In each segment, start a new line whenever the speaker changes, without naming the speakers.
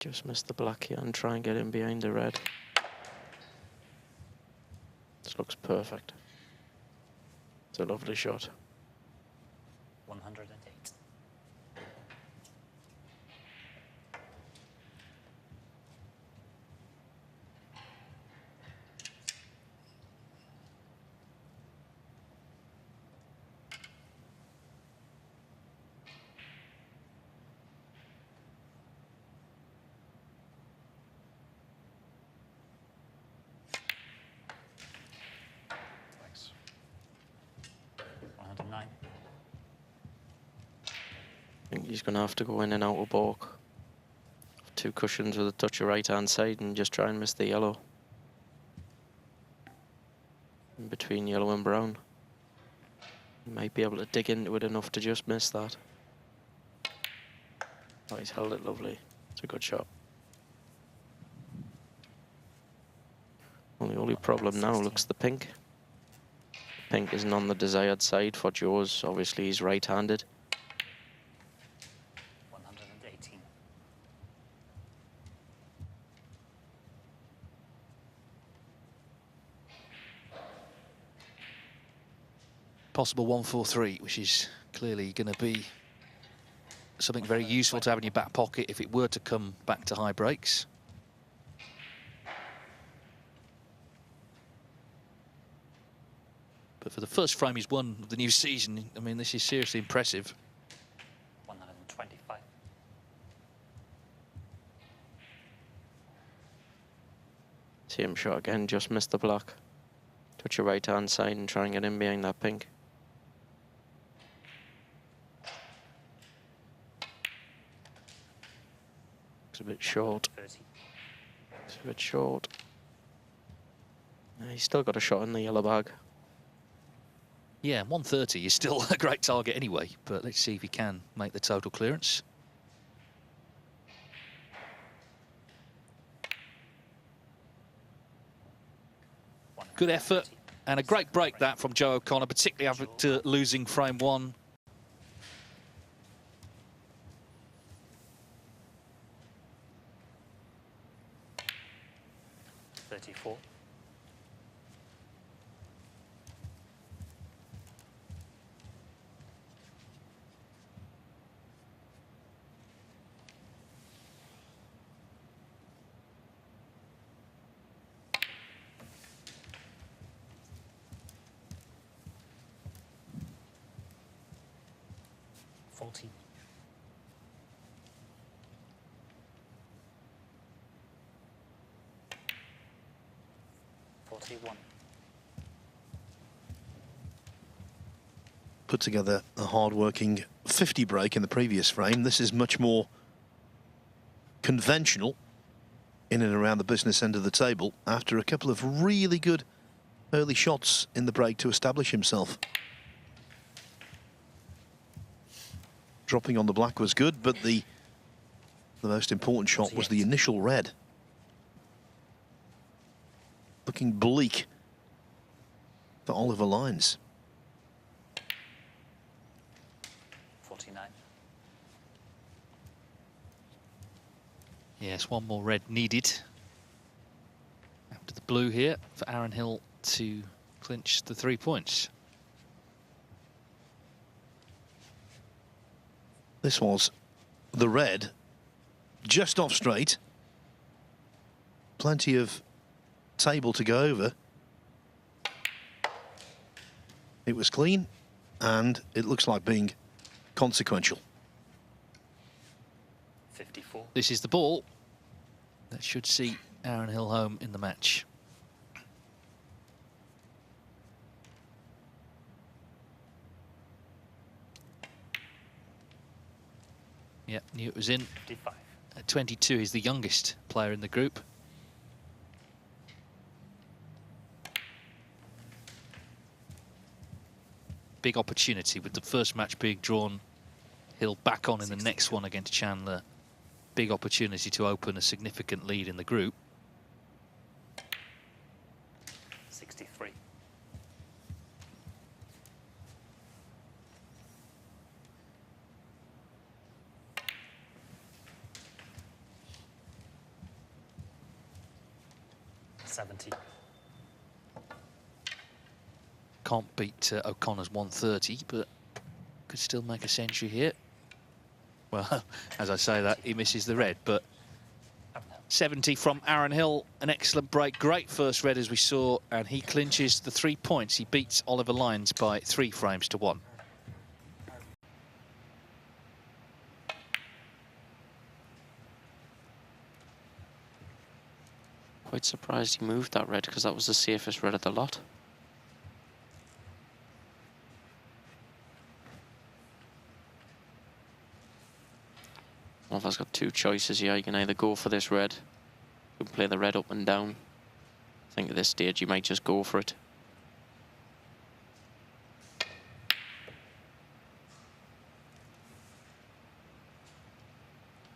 Just miss the black here and try and get in behind the red. This looks perfect. It's a lovely shot.
108. Thanks. 109.
I think he's going to have to go in and out of balk. 2 cushions with a touch of right hand side and just try and miss the yellow. In between yellow and brown. He might be able to dig into it enough to just miss that. Oh, he's held it lovely. It's a good shot. Well, the only problem now looks the pink. Pink isn't on the desired side for Joe's. Obviously, he's right-handed.
118.
Possible 1-4-3, which is clearly going to be something very useful to have in your back pocket if it were to come back to high breaks. But for the first frame he's won of the new season, I mean, this is seriously impressive.
125.
Same shot again, just missed the black. Touch your right hand side and try and get in behind that pink. It's a bit short.
30.
It's a bit short. He's still got a shot in the yellow bag.
Yeah, 130 is still a great target anyway, but let's see if he can make the total clearance. Good effort and a great break that from Joe O'Connor, particularly after losing frame 1.
.34. .40. .41.
Put together a hard-working 50 break in the previous frame. This is much more conventional in and around the business end of the table after a couple of really good early shots in the break to establish himself. Dropping on the black was good, but the most important shot was the initial red. Looking bleak for Oliver Lyons.
49.
Yes, one more red needed. After the blue here for Aaron Hill to clinch the 3 points.
This was the red, just off straight. Plenty of table to go over. It was clean, and it looks like being consequential.
54.
This is the ball that should see Aaron Hill home in the match. Yeah, knew it was in.
55.
At 22, he's the youngest player in the group. Big opportunity with the first match being drawn. Hill back on in the next one against Chandler. Big opportunity to open a significant lead in the group.
63. 70.
Can't beat O'Connor's 130, but could still make a century here. Well, as I say that, he misses the red, but 70 from Aaron Hill, an excellent break. Great first red, as we saw, and he clinches the 3 points. He beats Oliver Lyons by 3 frames to 1.
Quite surprised he moved that red, because that was the safest red of the lot. Oliver's got 2 choices here. You can either go for this red, you can play the red up and down. I think at this stage you might just go for it.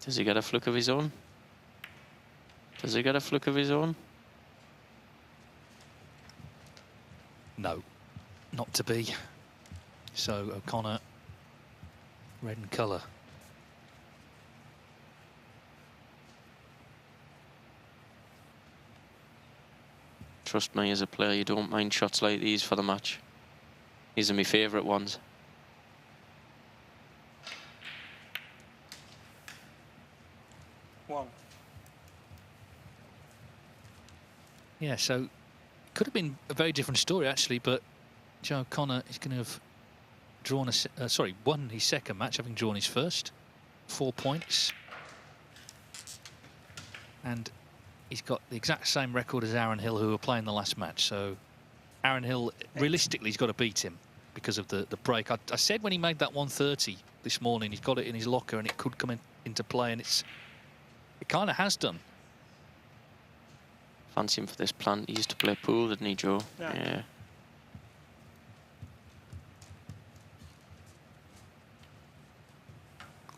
Does he get a fluke of his own? Does he get a fluke of his own?
No, not to be. So O'Connor, red in colour.
Trust me, as a player, you don't mind shots like these for the match. These are my favourite ones.
One.
Yeah, so could have been a very different story actually, but Joe O'Connor is going to have drawn won his second match, having drawn his first. 4 points, and he's got the exact same record as Aaron Hill, who were playing the last match. So Aaron Hill, realistically, he's got to beat him because of the break. I said when he made that 130 this morning, he's got it in his locker and it could come into play, and it kind of has done.
Fancy him for this plant. He used to play pool, didn't he, Joe?
Yeah.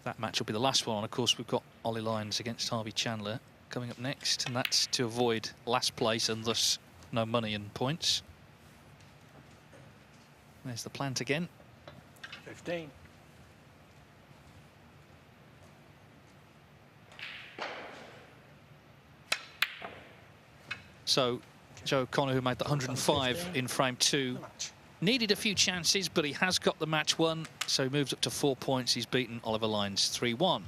That match will be the last one. Of course, we've got Ollie Lyons against Harvey Chandler coming up next, and that's to avoid last place and thus no money and points. There's the plant again.
15.
So Joe O'Connor, who made the 105 in frame 2, needed a few chances, but he has got the match won, so he moves up to 4 points. He's beaten Oliver Lyons 3-1.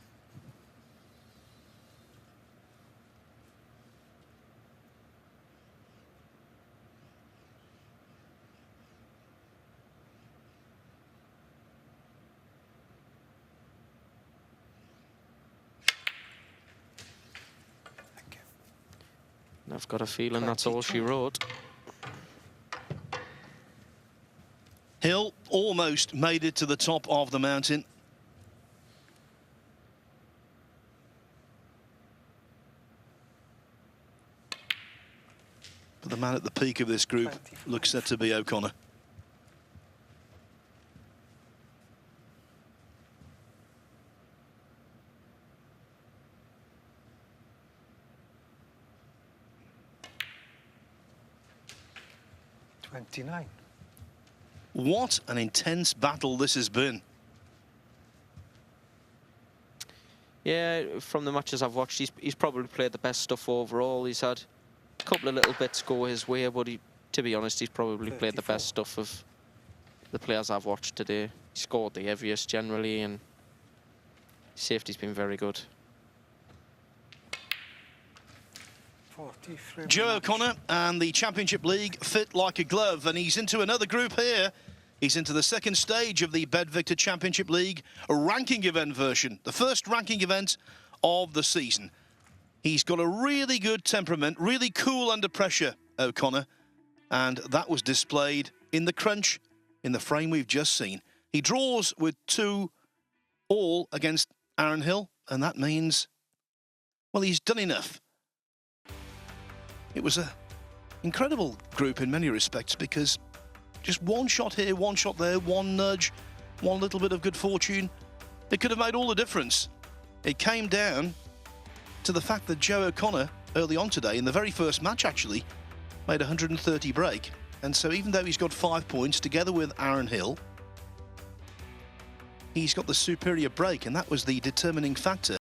I've got a feeling that's all she wrote.
Hill almost made it to the top of the mountain. But the man at the peak of this group looks set to be O'Connor. What an intense battle this has been.
Yeah, from the matches I've watched, he's probably played the best stuff overall. He's had a couple of little bits go his way, but to be honest, he's probably played the best stuff of the players I've watched today. He scored the heaviest generally, and his safety's been very good.
Joe O'Connor and the Championship League fit like a glove, and he's into another group here. He's into the second stage of the BetVictor Championship League, a ranking event version, the first ranking event of the season. He's got a really good temperament, really cool under pressure, O'Connor, and that was displayed in the crunch in the frame we've just seen. He draws with 2-all against Aaron Hill, and that means, well, he's done enough. It was an incredible group in many respects, because just one shot here, one shot there, one nudge, one little bit of good fortune, it could have made all the difference. It came down to the fact that Joe O'Connor, early on today, in the very first match actually, made a 130 break. And so even though he's got 5 points, together with Aaron Hill, he's got the superior break, and that was the determining factor.